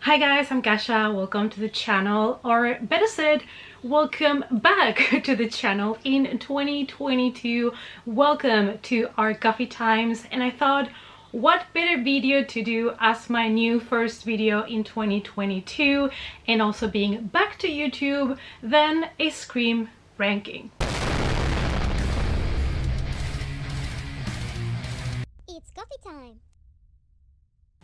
Hi guys, I'm Gasha. Welcome to the channel, or better said, welcome back to the channel in 2022. Welcome to our coffee times, and I thought, what better video to do as my new first video in 2022 and also being back to YouTube than a Scream ranking. It's coffee time.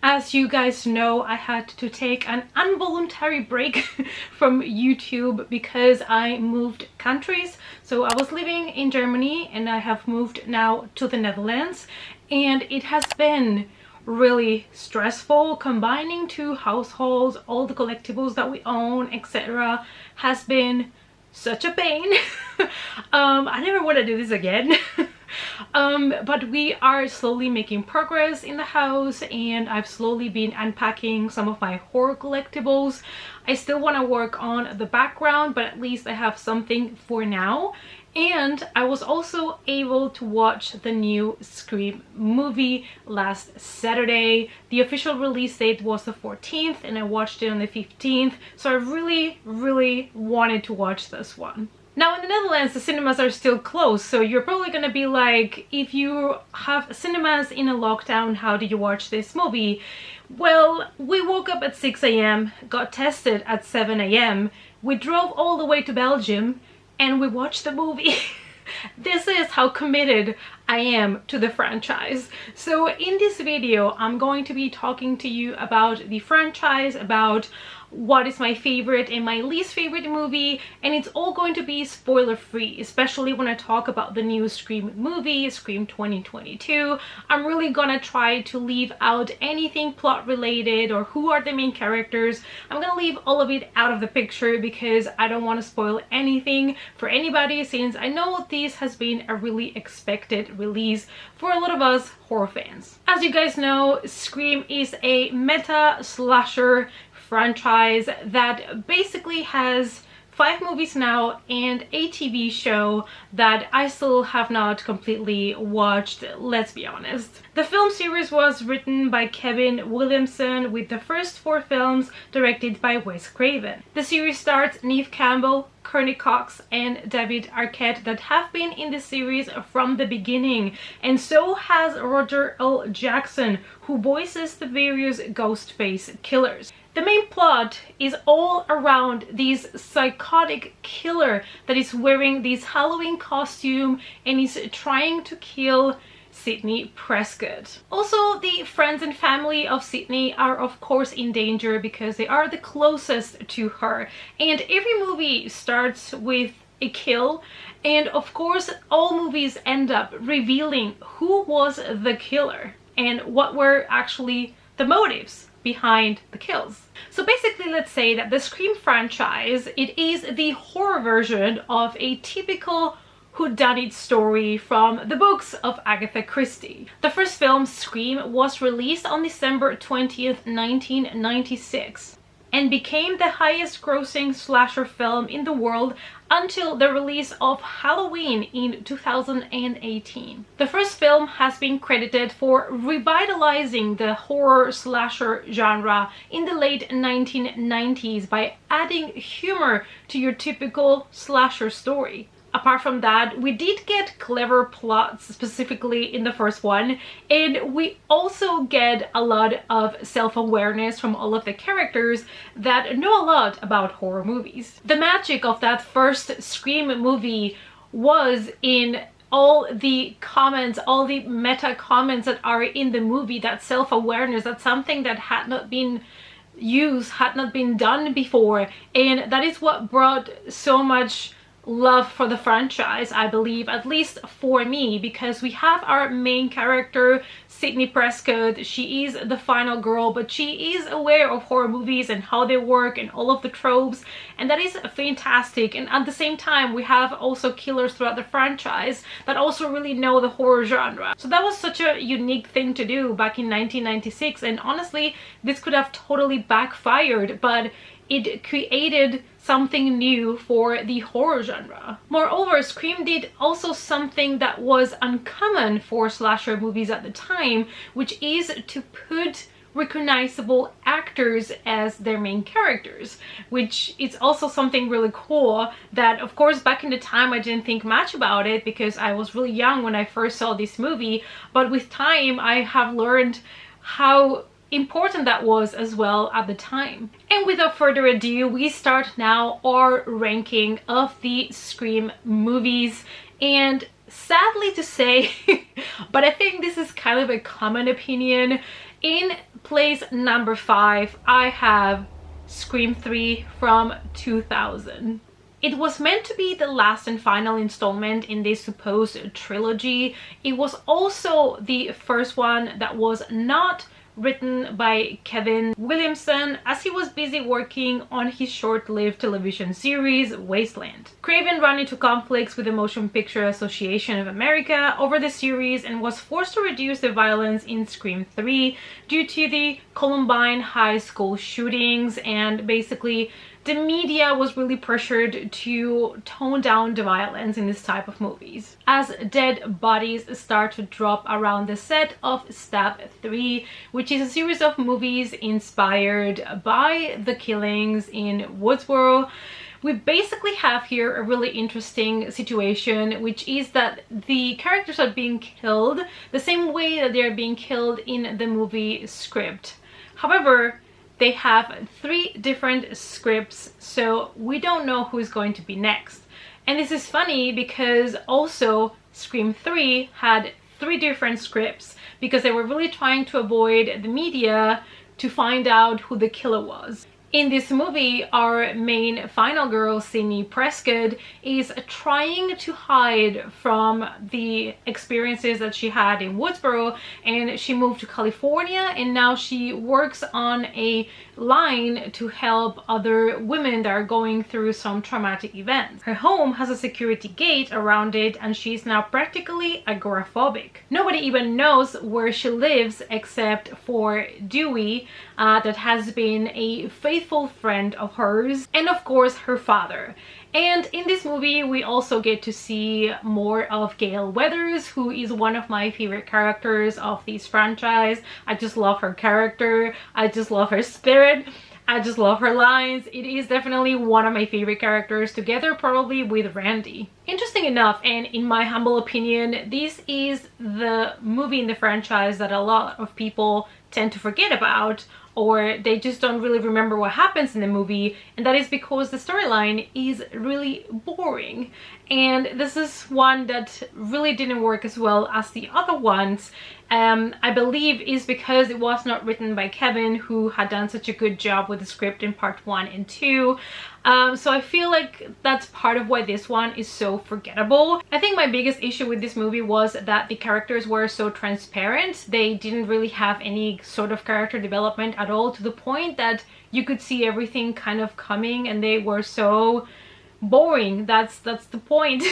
As you guys know, I had to take an involuntary break from YouTube because I moved countries. So I was living in Germany and I have moved now to the Netherlands, and it has been really stressful. Combining two households, all the collectibles that we own, etc. has been such a pain. I never want to do this again. But we are slowly making progress in the house, and I've slowly been unpacking some of my horror collectibles. I still want to work on the background, but at least I have something for now. And I was also able to watch the new Scream movie last Saturday. The official release date was the 14th and I watched it on the 15th. So I really wanted to watch this one. Now in the Netherlands, the cinemas are still closed, so you're probably gonna be like, if you have cinemas in a lockdown, how do you watch this movie? Well, we woke up at 6 a.m, got tested at 7 a.m, we drove all the way to Belgium, and we watched the movie. This is how committed I am to the franchise. So in this video, I'm going to be talking to you about the franchise, about what is my favorite and my least favorite movie, and it's all going to be spoiler free, especially when I talk about the new Scream movie, Scream 2022. I'm really gonna try to leave out anything plot related or who are the main characters. I'm gonna leave all of it out of the picture because I don't want to spoil anything for anybody, since I know this has been a really expected release for a lot of us horror fans. As you guys know, Scream is a meta slasher franchise that basically has 5 movies now and a TV show that I still have not completely watched, let's be honest. The film series was written by Kevin Williamson, with the first 4 films directed by Wes Craven. The series stars Neve Campbell, Courtney Cox and David Arquette that have been in the series from the beginning, and so has Roger L. Jackson, who voices the various Ghostface killers. The main plot is all around this psychotic killer that is wearing this Halloween costume and is trying to kill Sidney Prescott. Also, the friends and family of Sidney are of course in danger because they are the closest to her. And every movie starts with a kill, and of course all movies end up revealing who was the killer and what were actually the motives behind the kills. So basically, let's say that the Scream franchise, it is the horror version of a typical whodunit story from the books of Agatha Christie. The first film, Scream, was released on December 20th, 1996 and became the highest grossing slasher film in the world until the release of Halloween in 2018. The first film has been credited for revitalizing the horror slasher genre in the late 1990s by adding humor to your typical slasher story. Apart from that, we did get clever plots, specifically in the first one, and we also get a lot of self-awareness from all of the characters that know a lot about horror movies. The magic of that first Scream movie was in all the comments, all the meta comments that are in the movie, that self-awareness, that's something that had not been used, had not been done before, and that is what brought so much love for the franchise, I believe, at least for me, because we have our main character Sidney Prescott. She is the final girl, but she is aware of horror movies and how they work and all of the tropes, and that is fantastic. And at the same time, we have also killers throughout the franchise that also really know the horror genre. So that was such a unique thing to do back in 1996, and honestly, this could have totally backfired, but it created something new for the horror genre. Moreover, Scream did also something that was uncommon for slasher movies at the time, which is to put recognizable actors as their main characters, which is also something really cool that, of course, back in the time I didn't think much about it because I was really young when I first saw this movie, but with time I have learned how important that was as well at the time. And without further ado, we start now our ranking of the Scream movies. And sadly to say, but I think this is kind of a common opinion, in place number 5 I have Scream 3 from 2000. It was meant to be the last and final installment in this supposed trilogy. It was also the first one that was not written by Kevin Williamson, as he was busy working on his short-lived television series Wasteland. Craven ran into conflicts with the Motion Picture Association of America over the series and was forced to reduce the violence in Scream 3 due to the Columbine High School shootings, and basically the media was really pressured to tone down the violence in this type of movies. As dead bodies start to drop around the set of Stab 3, which is a series of movies inspired by the killings in Woodsboro, we basically have here a really interesting situation, which is that the characters are being killed the same way that they're being killed in the movie script. However, they have 3 different scripts, so we don't know who's going to be next. And this is funny because also Scream 3 had 3 different scripts because they were really trying to avoid the media to find out who the killer was. In this movie, our main final girl, Sidney Prescott, is trying to hide from the experiences that she had in Woodsboro, and she moved to California, and now she works on a line to help other women that are going through some traumatic events. Her home has a security gate around it, and she's now practically agoraphobic. Nobody even knows where she lives except for Dewey, that has been a faithful friend of hers, and of course her father. And in this movie we also get to see more of Gale Weathers, who is one of my favorite characters of this franchise. I just love her character, I just love her spirit, I just love her lines. It is definitely one of my favorite characters, together probably with Randy. Interesting enough, and in my humble opinion, this is the movie in the franchise that a lot of people tend to forget about, or they just don't really remember what happens in the movie, and that is because the storyline is really boring. And this is one that really didn't work as well as the other ones. I believe is because it was not written by Kevin, who had done such a good job with the script in part 1 and 2. So I feel like that's part of why this one is so forgettable. I think my biggest issue with this movie was that the characters were so transparent. They didn't really have any sort of character development at all, to the point that you could see everything kind of coming, and they were so boring. That's the point.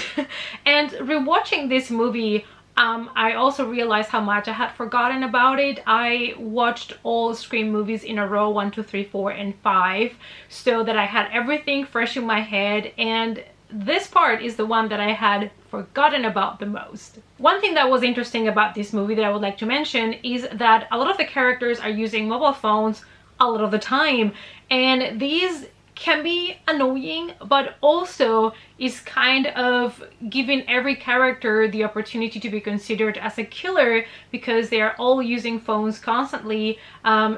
And rewatching this movie, I also realized how much I had forgotten about it. I watched all Scream movies in a row, 1, 2, 3, 4, and 5, so that I had everything fresh in my head, and this part is the one that I had forgotten about the most. One thing that was interesting about this movie that I would like to mention is that a lot of the characters are using mobile phones a lot of the time, and these can be annoying, but also is kind of giving every character the opportunity to be considered as a killer, because they are all using phones constantly,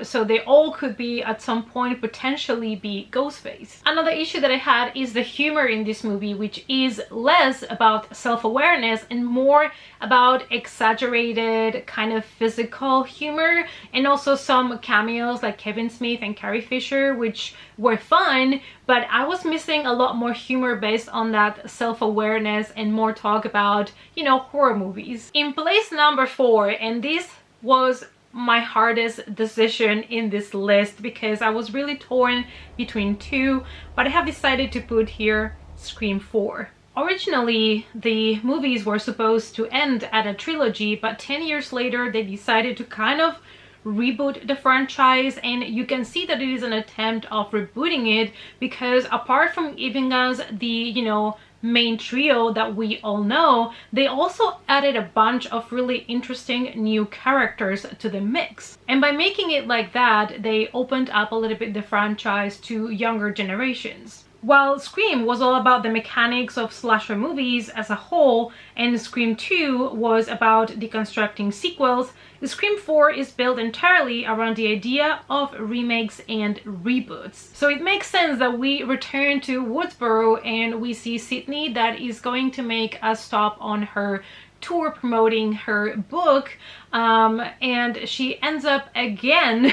so they all could be at some point potentially be Ghostface. Another issue that I had is the humor in this movie, which is less about self-awareness and more about exaggerated kind of physical humor, and also some cameos like Kevin Smith and Carrie Fisher, which were fun, but I was missing a lot more humor based on that self-awareness and more talk about, you know, horror movies. In place number 4, and this was my hardest decision in this list because I was really torn between 2, but I have decided to put here Scream 4. Originally, the movies were supposed to end at a trilogy, but 10 years later they decided to kind of reboot the franchise, and you can see that it is an attempt of rebooting it, because apart from giving us the, you know, main trio that we all know, they also added a bunch of really interesting new characters to the mix. And by making it like that, they opened up a little bit the franchise to younger generations. While Scream was all about the mechanics of slasher movies as a whole, and Scream 2 was about deconstructing sequels, Scream 4 is built entirely around the idea of remakes and reboots. So it makes sense that we return to Woodsboro and we see Sidney that is going to make a stop on her tour promoting her book, and she ends up again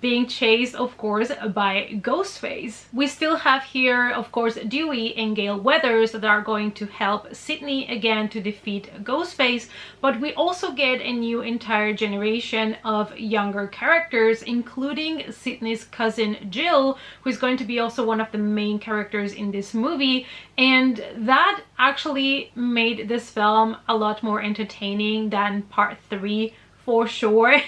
being chased, of course, by Ghostface. We still have here, of course, Dewey and Gale Weathers that are going to help Sidney again to defeat Ghostface, but we also get a new entire generation of younger characters, including Sidney's cousin Jill, who is going to be also one of the main characters in this movie, and that actually made this film a lot more entertaining than part 3 for sure.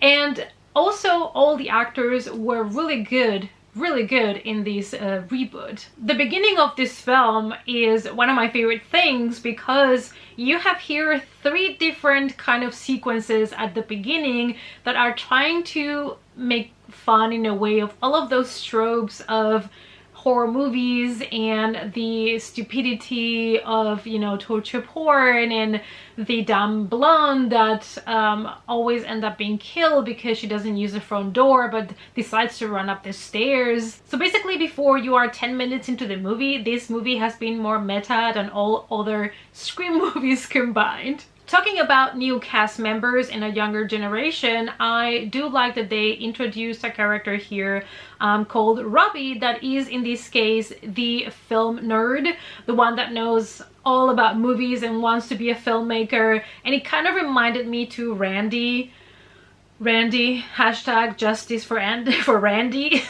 And also all the actors were really good in this reboot. The beginning of this film is one of my favorite things because you have here 3 different kind of sequences at the beginning that are trying to make fun in a way of all of those tropes of horror movies and the stupidity of, you know, torture porn and the dumb blonde that always end up being killed because she doesn't use the front door but decides to run up the stairs. So basically, before you are 10 minutes into the movie, this movie has been more meta than all other Scream movies combined. Talking about new cast members in a younger generation, I do like that they introduced a character here called Robbie that is, in this case, the film nerd, the one that knows all about movies and wants to be a filmmaker. And it kind of reminded me to Randy, hashtag justice for Randy.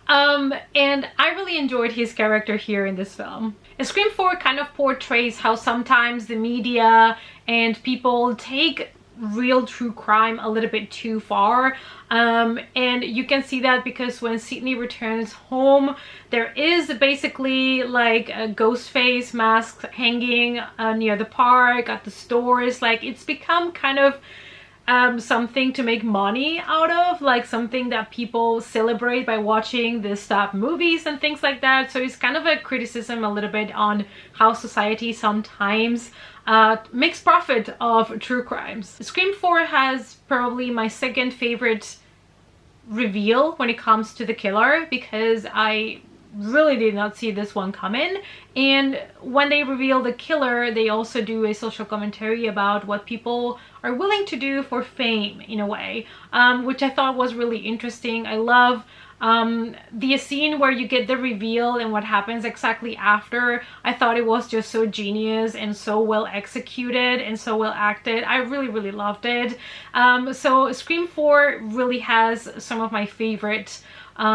And I really enjoyed his character here in this film. And Scream 4 kind of portrays how sometimes the media and people take real true crime a little bit too far, and you can see that because when Sidney returns home, there is basically like a Ghostface mask hanging near the park, at the stores. Like, it's become kind of something to make money out of, like something that people celebrate by watching the stop movies and things like that. So it's kind of a criticism a little bit on how society sometimes makes profit of true crimes. Scream 4 has probably my second favorite reveal when it comes to the killer, because I really did not see this one coming. And when they reveal the killer, they also do a social commentary about what people are willing to do for fame, in a way, which I thought was really interesting. I love the scene where you get the reveal and what happens exactly after. I thought it was just so genius and so well executed and so well acted. I really loved it. So Scream 4 really has some of my favorite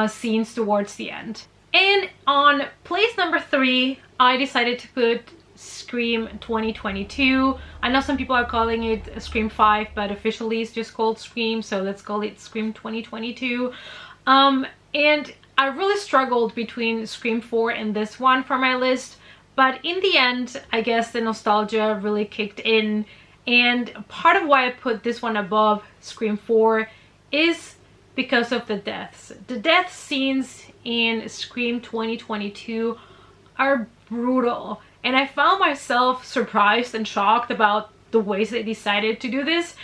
scenes towards the end. And on place number 3, I decided to put Scream 2022. I know some people are calling it Scream 5, but officially it's just called Scream, so let's call it Scream 2022. And I really struggled between Scream 4 and this one for my list, but in the end, I guess the nostalgia really kicked in, and part of why I put this one above Scream 4 is because of the deaths. The death scenes in Scream 2022 are brutal, and I found myself surprised and shocked about the ways they decided to do this,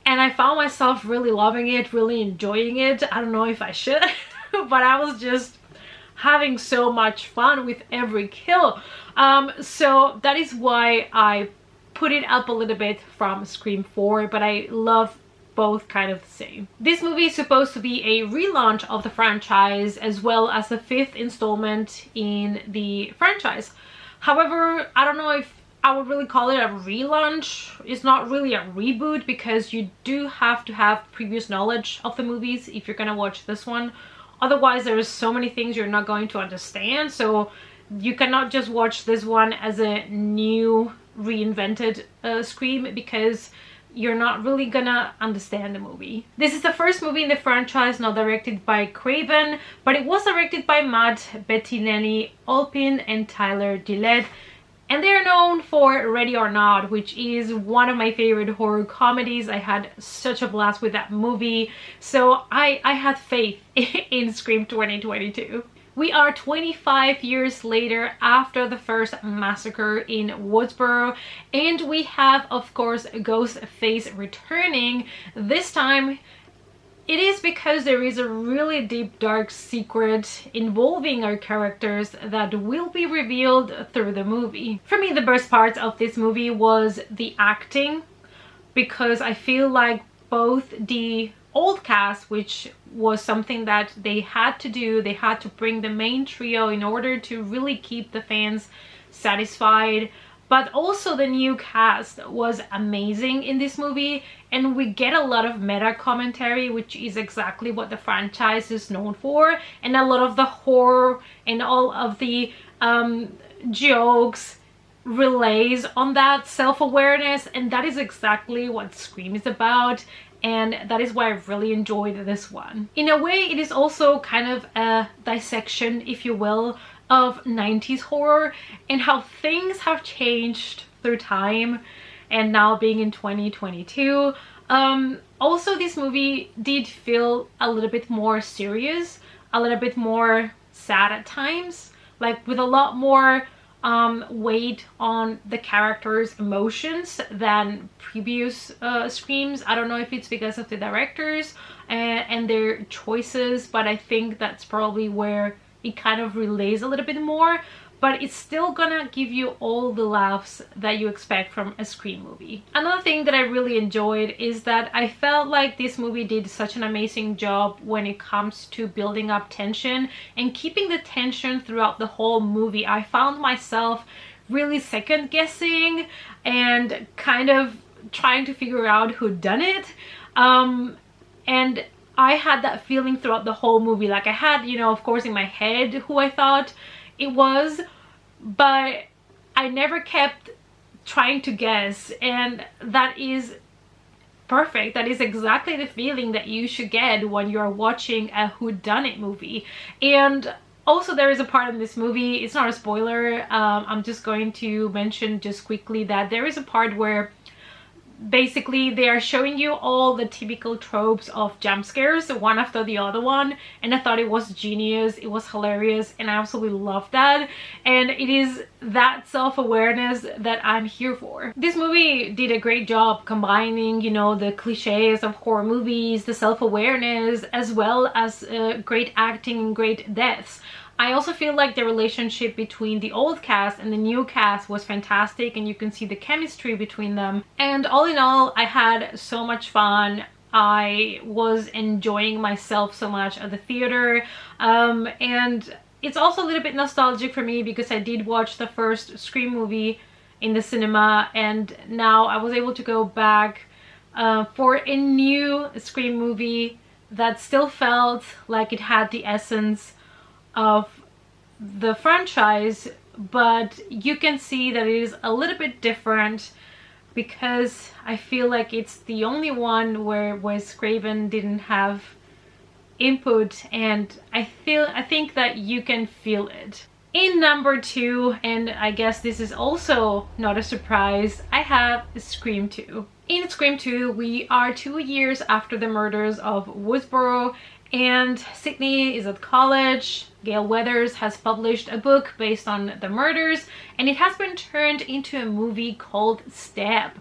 and I found myself really loving it, really enjoying it. I don't know if I should, but I was just having so much fun with every kill. So that is why I put it up a little bit from Scream 4, but I love both kind of the same. This movie is supposed to be a relaunch of the franchise as well as the 5th installment in the franchise. However, I don't know if I would really call it a relaunch. It's not really a reboot because you do have to have previous knowledge of the movies if you're gonna watch this one. Otherwise, there's so many things you're not going to understand. So you cannot just watch this one as a new reinvented Scream, because you're not really gonna understand the movie. This is the first movie in the franchise not directed by Craven, but it was directed by Matt Bettinelli, Olpin, and Tyler Gillette. And they're known for Ready or Not, which is one of my favorite horror comedies. I had such a blast with that movie. So I had faith in Scream 2022. We are 25 years later after the first massacre in Woodsboro, and we have, of course, Ghostface returning. This time it is because there is a really deep dark secret involving our characters that will be revealed through the movie. For me, the best parts of this movie was the acting, because I feel like both the old cast, which was something that they had to do, they had to bring the main trio in order to really keep the fans satisfied, but also the new cast was amazing in this movie, and we get a lot of meta commentary, which is exactly what the franchise is known for, and a lot of the horror and all of the jokes relays on that self-awareness, and that is exactly what Scream is about. And that is why I really enjoyed this one. In a way, it is also kind of a dissection, if you will, of 90s horror and how things have changed through time, and now being in 2022. Also, this movie did feel a little bit more serious, a little bit more sad at times, like with a lot more weight on the characters' emotions than previous Screams. I don't know if it's because of the directors and their choices, but I think that's probably where it kind of relays a little bit more, but it's still gonna give you all the laughs that you expect from a Scream movie. Another thing that I really enjoyed is that I felt like this movie did such an amazing job when it comes to building up tension and keeping the tension throughout the whole movie. I found myself really second guessing and kind of trying to figure out who done it, and I had that feeling throughout the whole movie. Like I had, you know, of course in my head who I thought it was, but I never kept trying to guess, and that is perfect. That is exactly the feeling that you should get when you're watching a whodunit movie. And also there is a part in this movie, it's not a spoiler, I'm just going to mention just quickly that there is a part where basically they are showing you all the typical tropes of jump scares, one after the other one, and I thought it was genius, it was hilarious, and I absolutely loved that. And it is that self-awareness that I'm here for. This movie did a great job combining, you know, the cliches of horror movies, the self-awareness, as well as great acting and great deaths. I also feel like the relationship between the old cast and the new cast was fantastic, and you can see the chemistry between them. And all in all, I had so much fun. I was enjoying myself so much at the theater, and it's also a little bit nostalgic for me because I did watch the first Scream movie in the cinema, and now I was able to go back for a new Scream movie that still felt like it had the essence of the franchise, but you can see that it is a little bit different because I feel like it's the only one where Wes Craven didn't have input, and I think that you can feel it. In number 2, and I guess this is also not a surprise, I have Scream 2. In Scream 2, we are 2 years after the murders of Woodsboro, and Sydney is at college. Gale Weathers has published a book based on the murders, and it has been turned into a movie called Stab.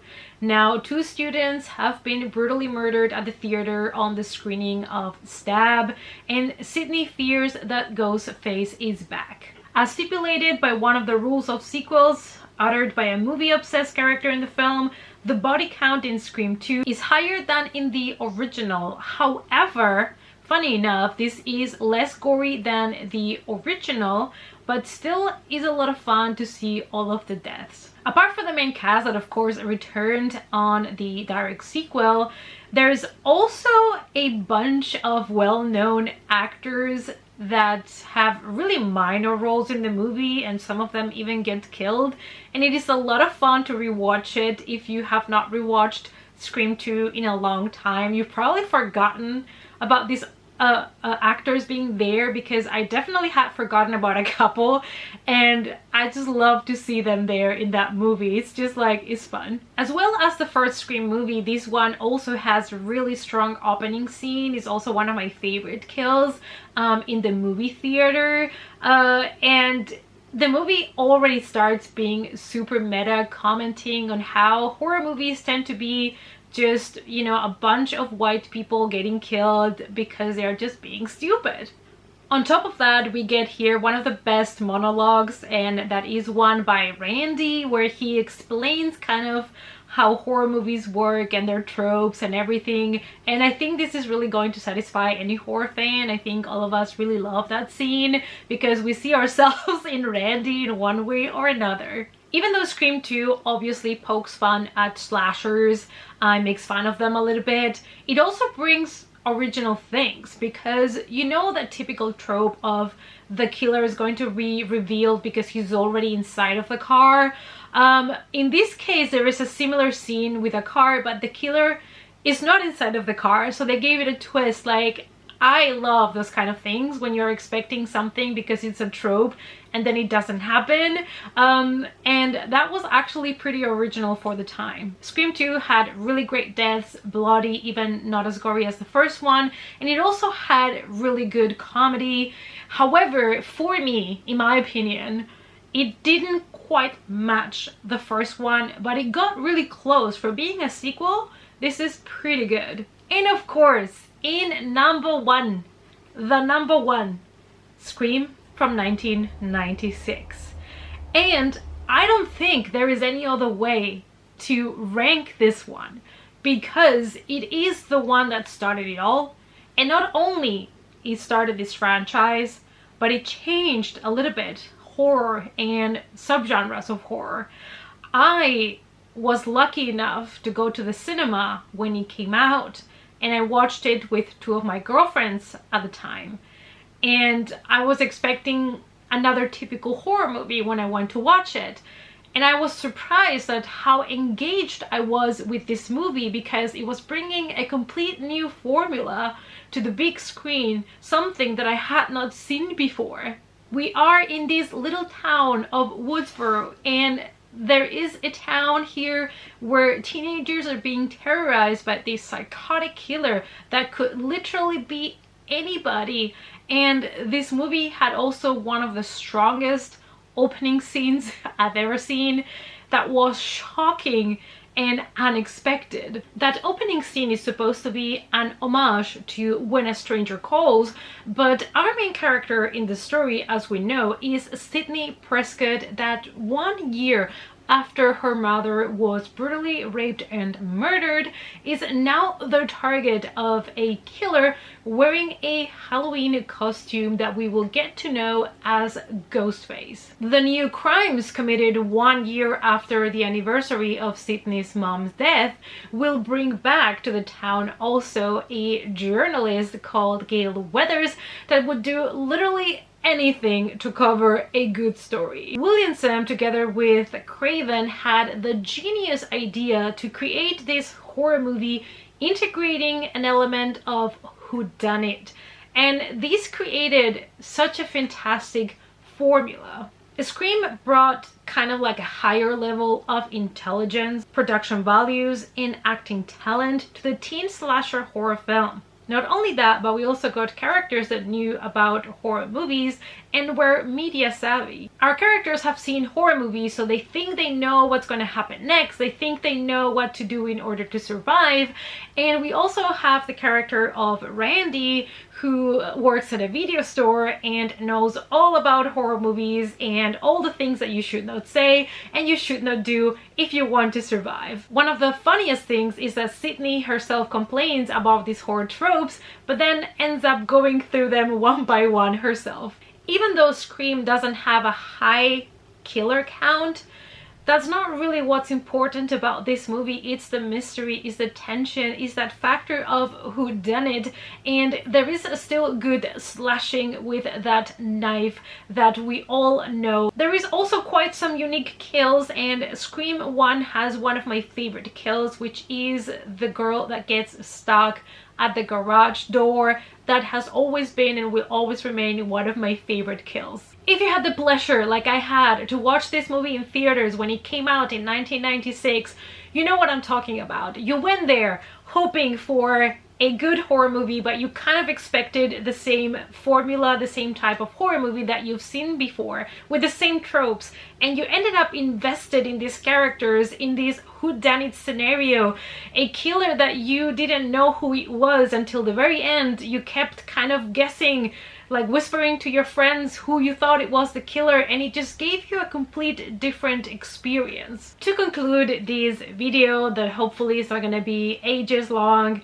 Now, 2 students have been brutally murdered at the theater on the screening of Stab, and Sydney fears that Ghostface is back. As stipulated by one of the rules of sequels, uttered by a movie-obsessed character in the film, the body count in Scream 2 is higher than in the original. However, funny enough, this is less gory than the original, but still is a lot of fun to see all of the deaths. Apart from the main cast that of course returned on the direct sequel, there's also a bunch of well-known actors that have really minor roles in the movie, and some of them even get killed, and it is a lot of fun to rewatch it if you have not rewatched Scream 2 in a long time. You've probably forgotten about these actors being there, because I definitely had forgotten about a couple, and I just love to see them there in that movie. It's just like, it's fun. As well as the first Scream movie, this one also has a really strong opening scene. It's also one of my favorite kills in the movie theater, and the movie already starts being super meta, commenting on how horror movies tend to be just, you know, a bunch of white people getting killed because they're just being stupid. On top of that, we get here one of the best monologues, and that is one by Randy, where he explains kind of how horror movies work and their tropes and everything. And I think this is really going to satisfy any horror fan. I think all of us really love that scene because we see ourselves in Randy in one way or another. Even though Scream 2 obviously pokes fun at slashers, makes fun of them a little bit, it also brings original things, because you know that typical trope of the killer is going to be revealed because he's already inside of the car. In this case, there is a similar scene with a car, but the killer is not inside of the car, so they gave it a twist. Like, I love those kind of things when you're expecting something because it's a trope and then it doesn't happen, and that was actually pretty original for the time. Scream 2 had really great deaths, bloody, even not as gory as the first one, and it also had really good comedy. However, for me, in my opinion, it didn't quite match the first one, but it got really close. For being a sequel, this is pretty good. And of course, in number one, the number one, Scream from 1996. And I don't think there is any other way to rank this one, because it is the one that started it all. And not only it started this franchise, but it changed a little bit horror and subgenres of horror. I was lucky enough to go to the cinema when it came out, and I watched it with two of my girlfriends at the time. And I was expecting another typical horror movie when I went to watch it. And I was surprised at how engaged I was with this movie, because it was bringing a complete new formula to the big screen, something that I had not seen before. We are in this little town of Woodsboro, and there is a town here where teenagers are being terrorized by this psychotic killer that could literally be anybody. And this movie had also one of the strongest opening scenes I've ever seen, that was shocking and unexpected. That opening scene is supposed to be an homage to When a Stranger Calls, but our main character in the story, as we know, is Sidney Prescott, that 1 year after her mother was brutally raped and murdered, is now the target of a killer wearing a Halloween costume that we will get to know as Ghostface. The new crimes committed 1 year after the anniversary of Sidney's mom's death will bring back to the town also a journalist called Gail Weathers that would do literally anything to cover a good story. Williamson, together with Craven, had the genius idea to create this horror movie integrating an element of whodunit, and this created such a fantastic formula. Scream brought kind of like a higher level of intelligence, production values, and acting talent to the teen slasher horror film. Not only that, but we also got characters that knew about horror movies and were media savvy. Our characters have seen horror movies, so they think they know what's going to happen next. They think they know what to do in order to survive. And we also have the character of Randy, who works at a video store and knows all about horror movies and all the things that you should not say and you should not do if you want to survive. One of the funniest things is that Sidney herself complains about these horror tropes, but then ends up going through them one by one herself. Even though Scream doesn't have a high killer count, that's not really what's important about this movie. It's the mystery, it's the tension, it's that factor of who done it, and there is still good slashing with that knife that we all know. There is also quite some unique kills, and Scream 1 has one of my favorite kills, which is the girl that gets stuck at the garage door. That has always been and will always remain one of my favorite kills. If you had the pleasure, like I had, to watch this movie in theaters when it came out in 1996, you know what I'm talking about. You went there hoping for a good horror movie, but you kind of expected the same formula, the same type of horror movie that you've seen before, with the same tropes, and you ended up invested in these characters, in this whodunit scenario, a killer that you didn't know who it was until the very end. You kept kind of guessing, like whispering to your friends who you thought it was the killer, and it just gave you a complete different experience. To conclude this video that hopefully is not gonna be ages long,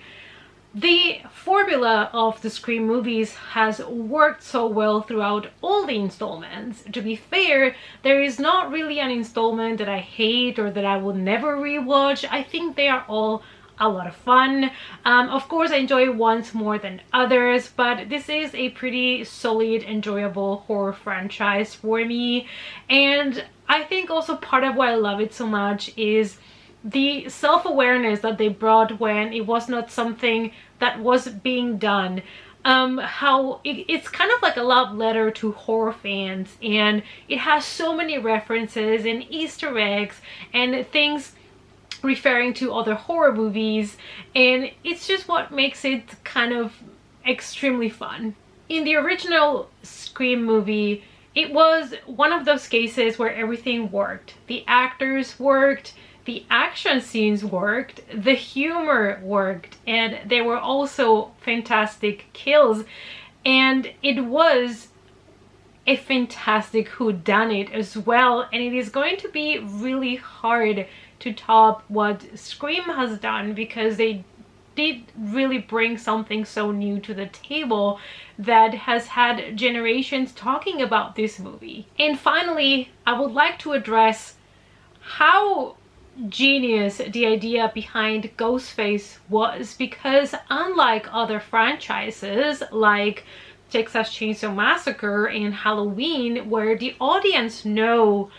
the formula of the Scream movies has worked so well throughout all the installments. To be fair, there is not really an installment that I hate or that I will never rewatch. I think they are all a lot of fun. Of course, I enjoy ones more than others, but this is a pretty solid, enjoyable horror franchise for me. And I think also part of why I love it so much is the self-awareness that they brought when it was not something that was being done. How it's kind of like a love letter to horror fans, and it has so many references and Easter eggs and things referring to other horror movies, and it's just what makes it kind of extremely fun. In the original Scream movie, it was one of those cases where everything worked. The actors worked, the action scenes worked, the humor worked, and there were also fantastic kills, and it was a fantastic whodunit as well, and it is going to be really hard to top what Scream has done, because they did really bring something so new to the table that has had generations talking about this movie. And finally, I would like to address how genius the idea behind Ghostface was, because unlike other franchises like Texas Chainsaw Massacre and Halloween, where the audience know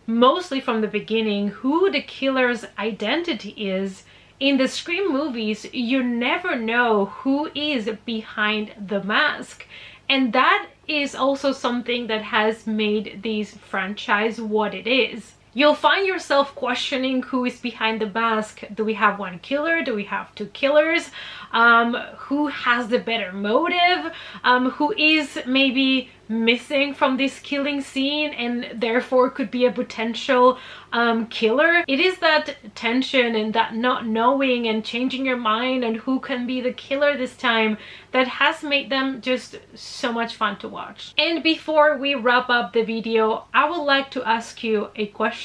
mostly from the beginning who the killer's identity is, in the Scream movies you never know who is behind the mask. And that is also something that has made this franchise what it is. You'll find yourself questioning who is behind the mask. Do we have one killer? Do we have two killers? Who has the better motive? Who is maybe missing from this killing scene and therefore could be a potential killer? It is that tension and that not knowing and changing your mind and who can be the killer this time that has made them just so much fun to watch. And before we wrap up the video, I would like to ask you a question.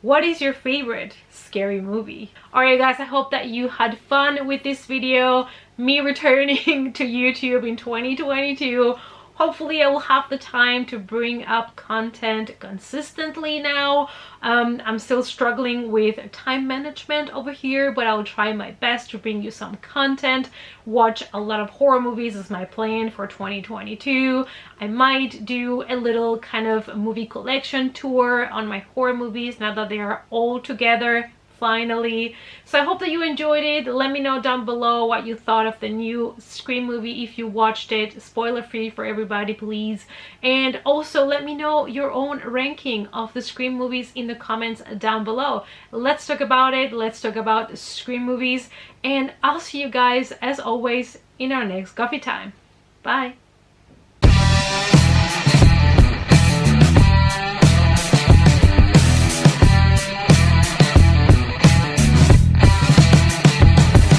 What is your favorite scary movie? Alright guys, I hope that you had fun with this video, me returning to YouTube in 2022. Hopefully I will have the time to bring up content consistently now. I'm still struggling with time management over here, but I'll try my best to bring you some content. Watch a lot of horror movies is my plan for 2022. I might do a little kind of movie collection tour on my horror movies now that they are all together finally. So I hope that you enjoyed it. Let me know down below what you thought of the new Scream movie if you watched it. Spoiler free for everybody, please. And also let me know your own ranking of the Scream movies in the comments down below. Let's talk about it. Let's talk about Scream movies, and I'll see you guys as always in our next coffee time. Bye.